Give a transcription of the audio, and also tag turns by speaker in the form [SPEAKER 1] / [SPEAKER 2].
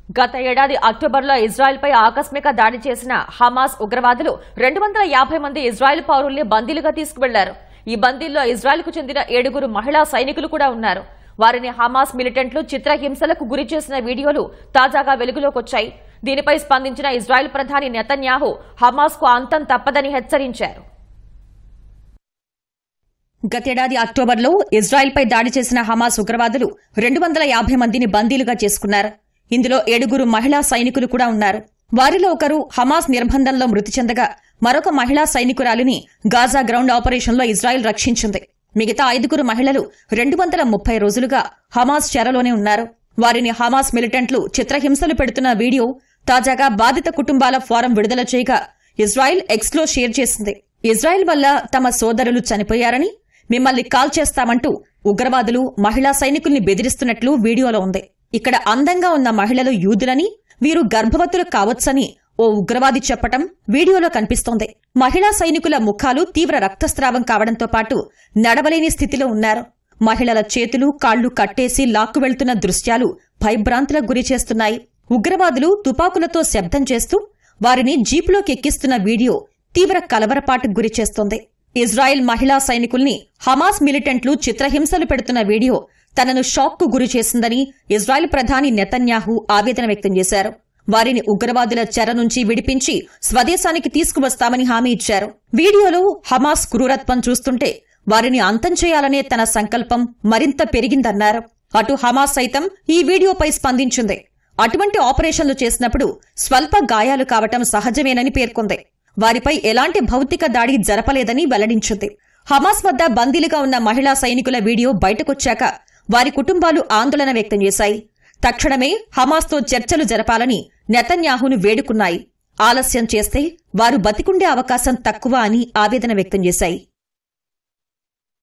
[SPEAKER 1] గత ఏడాది అక్టోబర్లో ఇజ్రాయెల్పై ఆకస్మిక దాడి చేసిన హమాస్ ఉగ్రవాదులు 250 మంది ఇజ్రాయెల్ పౌరుల్ని బందీలుగా తీసుకువెళ్లారు. ఈ బందీల్లో ఇజ్రాయెల్కు చెందిన 7 మహిళా సైనికులు కూడా ఉన్నారు. వారిని హమాస్ మిలిటెంట్లు చిత్రహింసలకు గురి చేసిన వీడియోలు తాజాగా వెలుగులోకొచ్చాయి. దీనిపై స్పందించిన ఇజ్రాయెల్ ప్రధాని నెతన్యాహు హమాస్కు అంతం తప్పదని హెచ్చరించారు. గతేడాది అక్టోబర్లో ఇజ్రాయెల్పై దాడి చేసిన హమాస్ ఉగ్రవాదులు 250 మందిని బందీలుగా చేసుకున్నారు. ఇందులో 7 మహిళా సైనికులు కూడా ఉన్నారు. వారిలో ఒకరు హమాస్ నిర్బంధంలో మృతి చెందగా మరొక మహిళా సైనికురాలిని గాజా గ్రౌండ్ ఆపరేషన్లో ఇజ్రాయెల్ రక్షించింది. మిగతా 5 మహిళలు 230 రోజులుగా హమాస్ చెరలోనే ఉన్నారు. వారిని హమాస్ మిలిటెంట్లు చిత్రహింసలు పెడుతున్న వీడియో తాజాగా బాధిత కుటుంబాల ఫోరం విడుదల చేయగా ఇజ్రాయెల్ ఎక్స్లో షేర్ చేసింది. ఇజ్రాయెల్ వల్ల తమ సోదరులు చనిపోయారని, మిమ్మల్ని కాల్ చేస్తామంటూ ఉగ్రవాదులు మహిళా సైనికుల్ని బెదిరిస్తున్నట్లు వీడియోలో ఉంది. ఇక్కడ అందంగా ఉన్న మహిళలు యూదులని, వీరు గర్భవతులు కావచ్చని ఓ ఉగ్రవాది చెప్పటం వీడియోలో కనిపిస్తోంది. మహిళా సైనికుల ముఖాలు తీవ్ర రక్తస్రావం కావడంతో పాటు నడవలేని స్థితిలో ఉన్నారు. మహిళల చేతులు కాళ్లు కట్టేసి లాక్కు వెళ్తున్న దృశ్యాలు భయభ్రాంతులకు గురి చేస్తున్నాయి. ఉగ్రవాదులు తుపాకులతో శబ్దం చేస్తూ వారిని జీపులోకి ఎక్కిస్తున్న వీడియో తీవ్ర కలవరపాటుకు గురి చేస్తోంది. ఇజ్రాయెల్ మహిళా సైనికుల్ని హమాస్ మిలిటెంట్లు చిత్రహింసలు పెడుతున్న వీడియో తనను షాక్కు గురి చేసిందని ఇజ్రాయెల్ ప్రధాని నెతన్యాహు ఆవేదన వ్యక్తం చేశారు. వారిని ఉగ్రవాదుల చెర నుంచి విడిపించి స్వదేశానికి తీసుకువస్తామని హామీ ఇచ్చారు. వీడియోలో హమాస్ క్రూరత్వం చూస్తుంటే వారిని అంతం చేయాలనే తన సంకల్పం మరింత పెరిగిందన్నారు. అటు హమాస్ సైతం ఈ వీడియోపై స్పందించింది. అటువంటి ఆపరేషన్లు చేసినప్పుడు స్వల్ప గాయాలు కావటం సహజమేనని పేర్కొంది. వారిపై ఎలాంటి భౌతిక దాడి జరపలేదని వెల్లడించింది. హమాస్ వద్ద బందీలుగా ఉన్న మహిళా సైనికుల వీడియో బయటకొచ్చాక వారి కుటుంబాలు ఆందోళన వ్యక్తం చేశాయి. తక్షణమే హమాస్తో చర్చలు జరపాలని నెతన్యాహును వేడుకున్నాయి. ఆలస్యం చేస్తే వారు బతికుండే అవకాశం తక్కువ అని ఆవేదన వ్యక్తం చేశాయి.